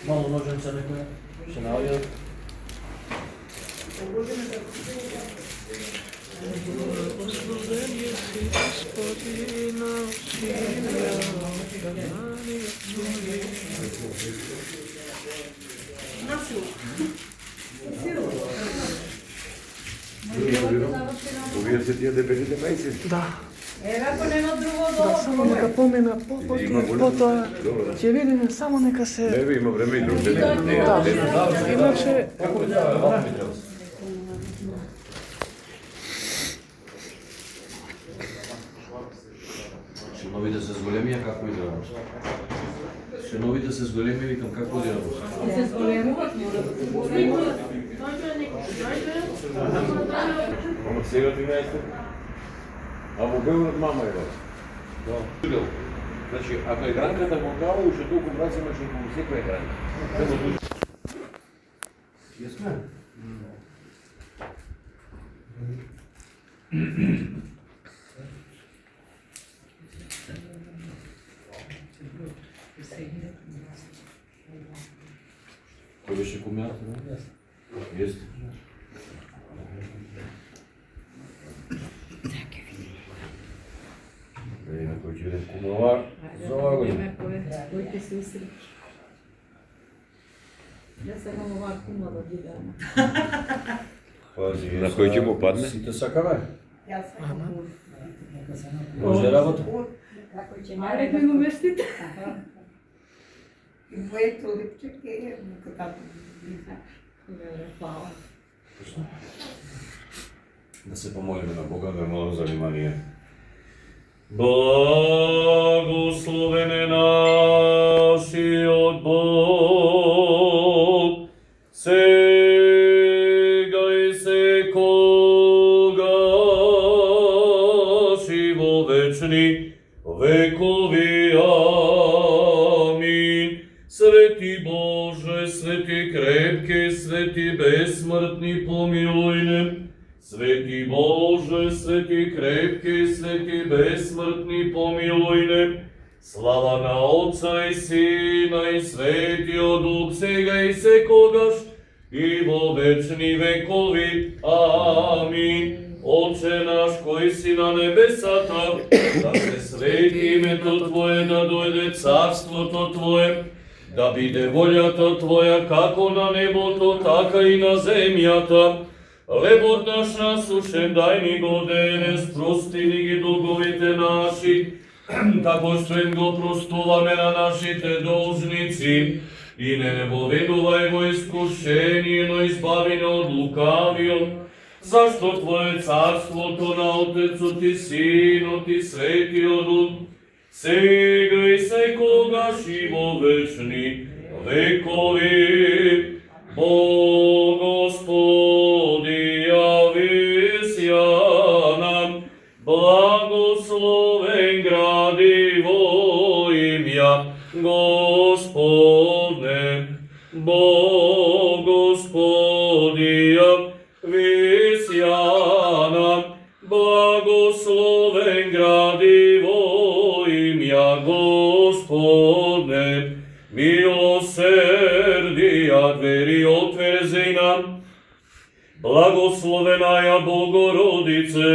Мало ноженца некоја се наоѓа. Благословен си Господина, силја, канание твои. Овие се тие дебелите мајци? Да. Ако нема друго Да, само нека помина потоа ќе видиме, само нека се... Не ви има време и друг ден. Да, иначе... Синовите се зголемија, како изгледат? Синовите се зголеми, викам, како изгледат? се зголемуваат, мора да се зголемуваат. Ама сега 13. А во Белград мама е вас. Да. Значи, ако е гранката во као, уште толку мрази имаше во секоја гранка. Јесме? Кој беше кумјата? Јесте. На кој ќе видим кумова за ова година. Којте се усреќи. Ја се имам оваа кума да видам. Пази, на кој ќе му падне? Сите сакаме? Јас сакам. Може работа? Како ќе мале ми го местите? И моето липче е како Хвала. Да се помолиме на Бога да молам за внимание. Благословен е нашиот Бог, сега и секогаш и во вечни векови. Амин. Свети Боже, свети крепки, свети безсмртни, помилуј не. Свети Боже, свети крепки, свети безсмртни, помилуј не. Слава на Отца и Сина и Светиот Дух, сега и секогаш и во вечни векови. Амин. Отче наш кој си на небесата, да се свети името Твое, да дојде царството Твое, да биде волјата Твоја како на небото, така и на земјата. Лебот наш насушен дај ни го денес, прости ни ги долговите наши, како што им го простуваме на нашите должници. И не воведувај во искушение, но избави не од лукавиот. Зашто Твое царството на Отецот и Синот и Светиот Дух, сега и секогаш и во вечни векови. О Господи, јави ја нам, благословен гради во имја Господне. Бо Господи, јави ја нам, благословен гради во имја Господне. Милосердија двери отврези нам, благословена ја Богородице,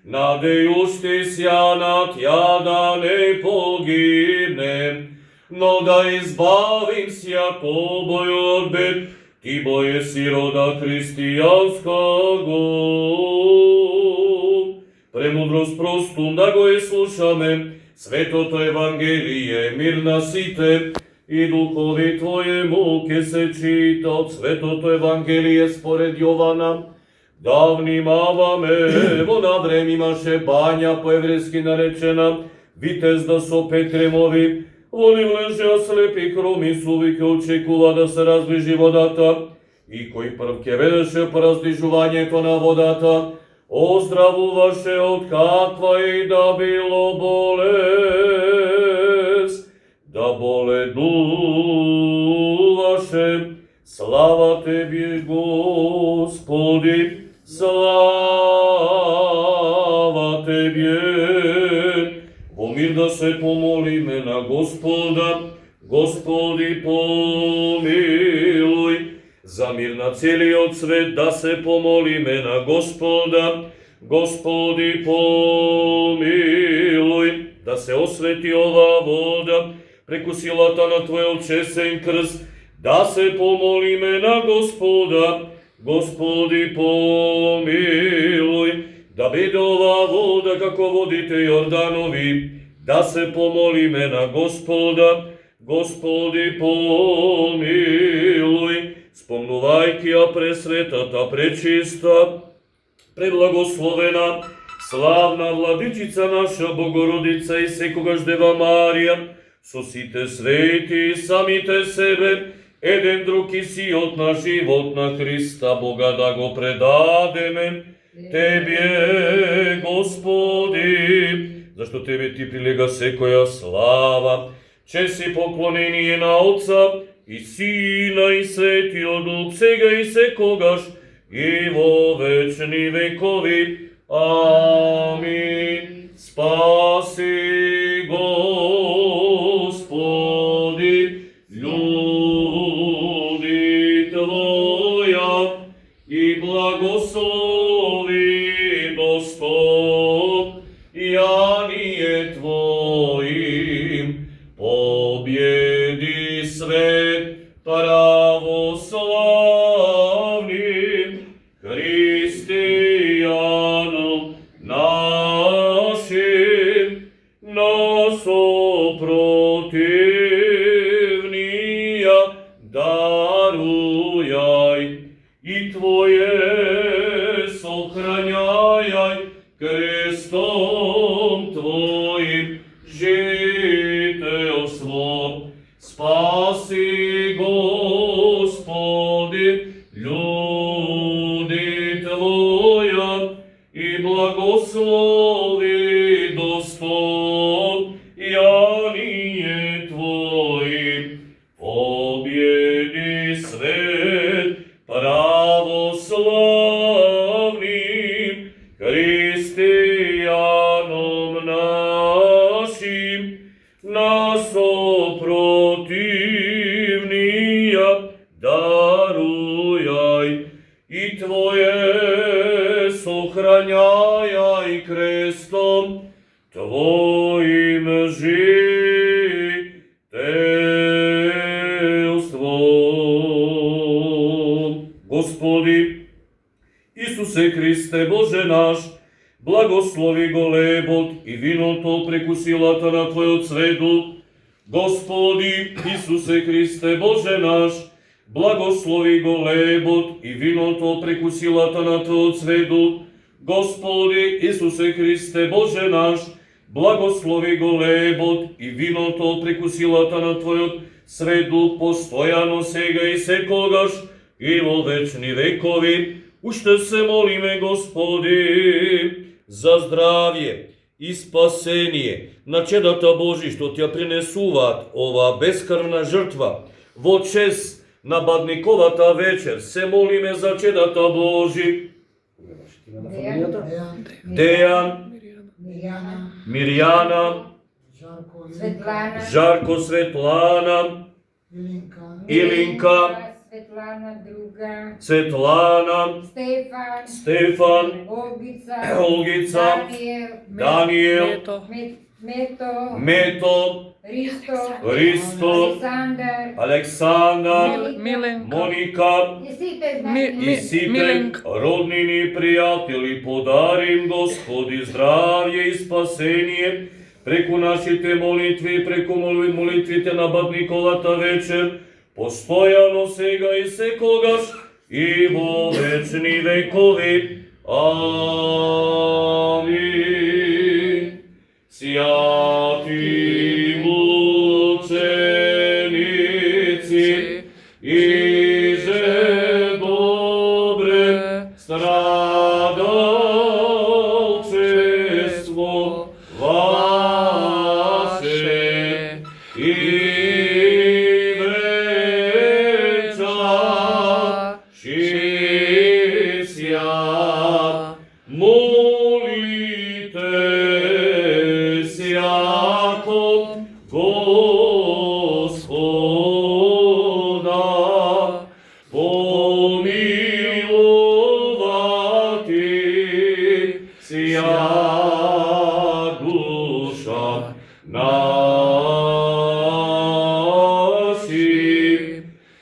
надејушти сјанат ја да не погибнем, но да избавим сја побој од бед, ти боје си рода христијанского. Премудрост простум да го слушаме, Светото Евангелие, мир на сите, и духови Твоему ке се чита од Светото Евангелие според Јована. Да внимаваме, во навреме имаше бања по еврејски наречена, Витезда со Петремови, во нив лежеа слепи, хроми, суви ке очекува да се разближи водата, и кој прв ке ведеше по раздвижувањето на водата, оздравуваше од каква и да било болест, да боледуваше. Слава Тебе, Господи, слава Тебе. Во мир да се помолиме на Господа, Господи помилуј. За мир на целиот свет да се помолиме на Господа. Господи помилуј. Да се освети оваа вода преку силата на Твојот честен крст. Да се помолиме на Господа. Господи помилуј. Да биде оваа вода како водите Јорданови. Да се помолиме на Господа. Господи помилуј. Спомнувајќи ја пресветата, пречиста, преблагословена, славна владичица наша Богородица и секогаш Дева Марија, со сите свети и самите себе, еден друг и сиот на живот на Христа Бога да го предадеме. Тебе, Господи, зашто Тебе Ти прилега секоја слава, чест и поклонение на Отца и Сина и Светиот Дух, сега и секогаш и во вечни векови. Амин. Спаси, Господи, люди Твоја и благослови достояние Твоим. Победи свет православним христијаном нашим, на сопротивнија дарујај и Твое сохрањајај крестом Твоим жителство. Спаси, Господи, люди Твоја и благослови достояние Твоим. Победи свет православним христијаном нашим, на сопротивнија дарујај и Твое сохрањајај крестом Твоим жителством. Господи Исусе Христе, Боже наш, благослови го лебот и виното преку силата на Твојот свет Дух. Господи Исусе Христе, Боже наш, благослови го лебот и виното преку силата на Твојот свет Дух. Господи Исусе Христе, Боже наш, благослови го лебот и виното преку силата на Твојот свет Дух, постојано сега и секогаш и во вечни векови. Уште се молиме, Господи, за здравје и спасение на чедата Божи што Ти ја принесуваат оваа бескрвна жртва во чест на Бадниковата вечер. Се молиме за чедата Божи. Дејан, Мирјана, Жарко, Светлана, Илинка, Светлана, Стефан, Олгица, Даниел, Мето, Ристо, Александар, Моника и сите роднини пријатели. Подарим, Господи, здравје и спасение преку нашите молитви, преку молитвите на Бадниковата вечер, постојано сега и секогаш и во вечни векови. Амин. Свјати мученици, иже добре страдалчество ваше и молите сјако Господ. Господа, помиловати сија душа наши.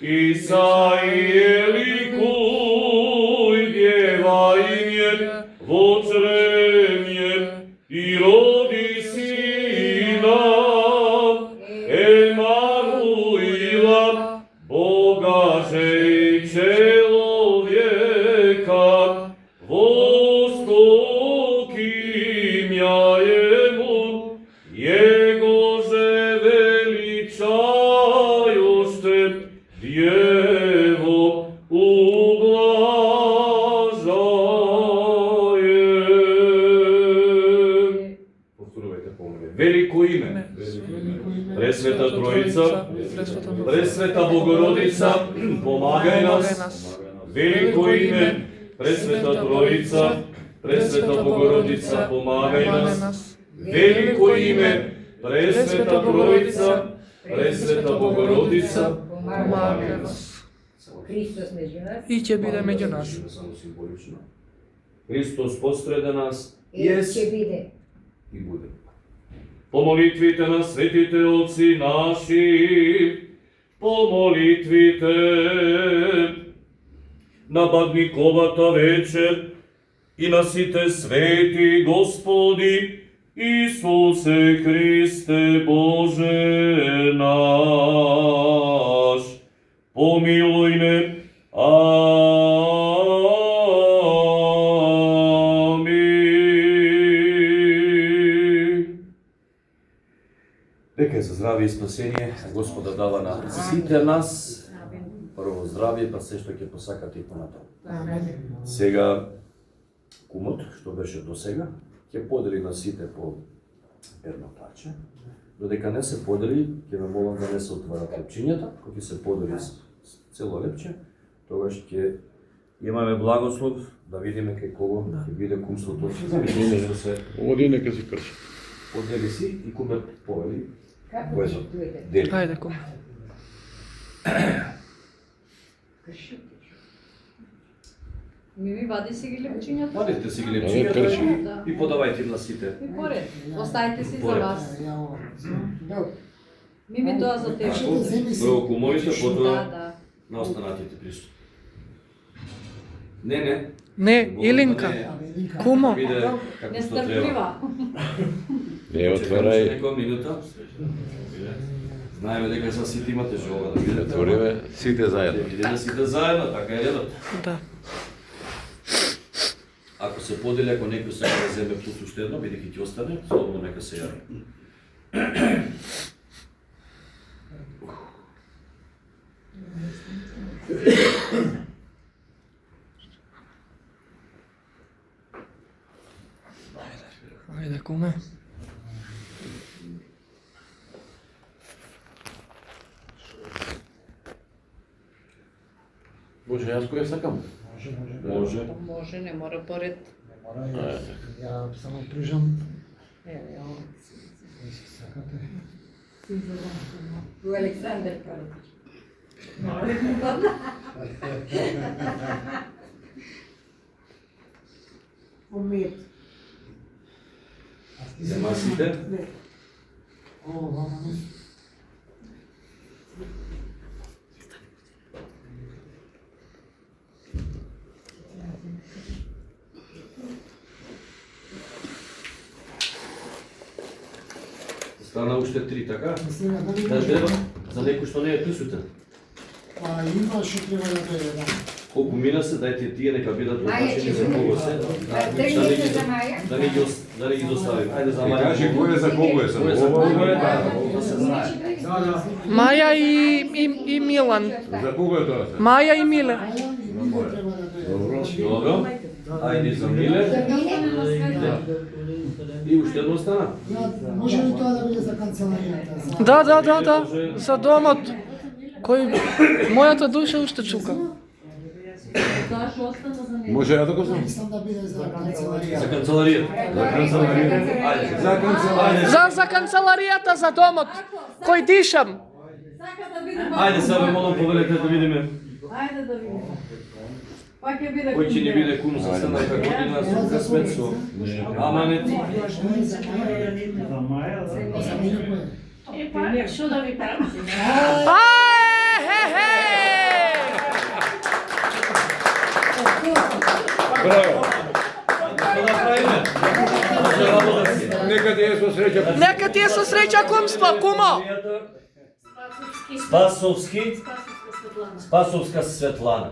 Исаије ликуј дјевајње во чревње и роди сина, Емануила, Бога же и человека, восток имя Ему, Его же величајоште, Дјево ублажаје. Повторувајте по мене. Велико име, Пресвета Троица, Пресвета Богородица, помагај нас. Велико име, Пресвета Троица, Пресвета Богородица, помагај нас. Велико име, Пресвета Троица, Пресвета Богородица, помагај нас. Христос меѓу нас. И ќе биде меѓу нас. Само символично. Христос посреде нас И е ќе биде. и буде. По молитвите на светите отци наши, по молитвите на Бадниковата вечер и на сите свети Господи, Исусе Христе Боже наш, помилуј ме. Дека е за здравие и спасение, Господа дава на сите нас. Прво здравие, па се што ќе посакате и понатаму. Сега, кумот, што беше до сега, ќе подели на сите по едно парче. Додека не се подели, ќе ме молам да не се отварат лепчињата. Кога ќе се подели цело лепче, тогаш ќе имаме благослов да видиме кај кого ќе биде кумството. Што се Оди нека си крши. подели си и кумот повели. Како Кој ќе е? дуете? Дели. Ајде, кум. Ми вади си ги лепчињата. Вадите си ги крши. лепчињата и подавајте им на сите. И поред. Оставите си за Поред. вас. Добро. Ми тоа за тебе. Прво кумовите, Да, потоа да. на останатите присто. Не. Не, Богата Илинка. не е. Кумо. Биде како што треба. Нестрплива. Не отварај. Некоја минута. Знаеме дека за сите имате жога да видите. Отвориме сите заедно. Да видите сите заедно, така е едот. Да. Ако се подели, ако некој сака да земе плюс уште едно, бидејќи ќе остане, слободно нека се јави. Ајде, куме. Може, јас која сакам? Може. Може, не мора поред. Ja samo pružam, Еве, ово. koji si sakate. У Александър Павлович. Умеет. Зема сите. Ovo vama ne. Стана уште 3, така? Сега дали Да треба за некој што не е присутен. Pa ima što treba da to je jedan. Колку мина се, дајте тие нека бидат Маја одлучени ќе за кого се. Тргнете за Маја. Да не ги доставим. Ајде за Ти Маја. кажи кој е за кого е Кој е за само. кого е, да се знае. Маја и Милан. За кого е тоа се? Маја и Миле. A ja i Mile treba da to je. Добро. Ајде за Миле. И уште едно стана. Ja, može li to da bude za kancelarijata? Да. За домот. Кој мојата душа уште чука. Зашо остана за него? Може ја да го знам? Mislim da bude za За kancelarijata. канцеларијата. Ајде. За канцеларија. За канцеларијата, за домот. Кој дишам. Сака да биде видиме. Ајде сега молам повелете да видиме Ајде да видиме. Па ќе биде кој ќе ни биде кум за следната година со късмет со аманет. Што да ви правам? Браво! Што да правиме? Може работа си. Нека ти е со среќа. Нека ти е со среќа кумство, кумо! Спасовска Светлана.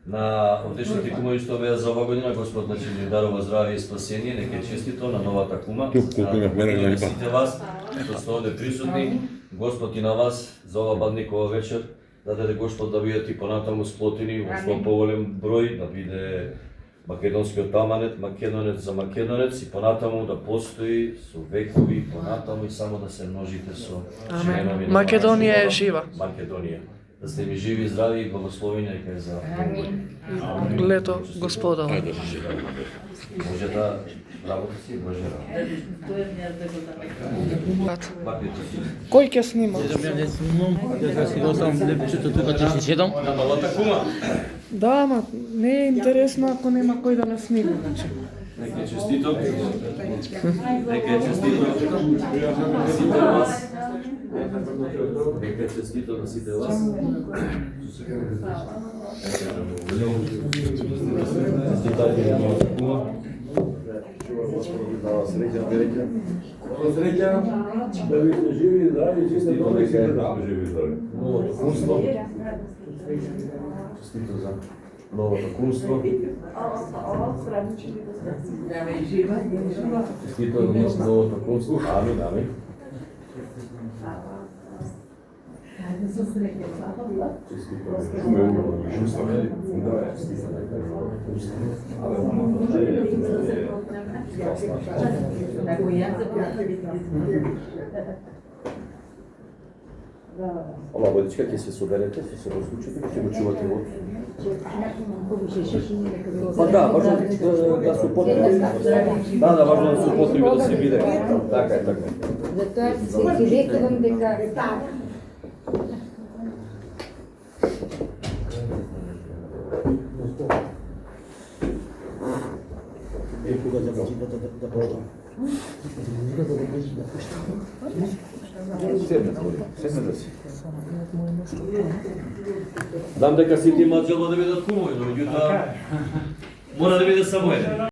На овдешните кумови што беа за ова година, Господ значи ни дарува здравје и спасение, нека е честито на новата кума. На сите вас што сте овде присутни, Господ и на вас за ова бадникова вечер, да даде Господ да бидете и понатаму сплотени во што поголем број, да биде македонскиот аманет, македонец за македонец и понатаму да постои со векови понатаму и само да се множите со членови на Македонија е жива. Македонија. Да сте ми живи, здрави и благословени нека е за Лето Господово. може да работа си, може да. Кој ќе снима? На новата кума. Да, ама не е интересно ако нема кој да не снима. Нека е честито. Нека е честито. На сите вас. Нека е честито на сите вас. Честитајте на новата кума. Дава среќа, велика. Среќа, да ви сте живи и здрави, Честито нека е живи и здрави. новото кумство. Честито за новото кумство. Честито за новото кумство. Амин, амин. Ова водичка ќе се соберете, ќе се разлучите, ќе го чувате во. Па да, важно да се употреби. Да, важно да се употреби да се биде. Така е, така е. Затоа си рекувам дека Седне да си. Знам дека сите имаат желба да бидат кумови, но меѓутоа мора да биде само еден.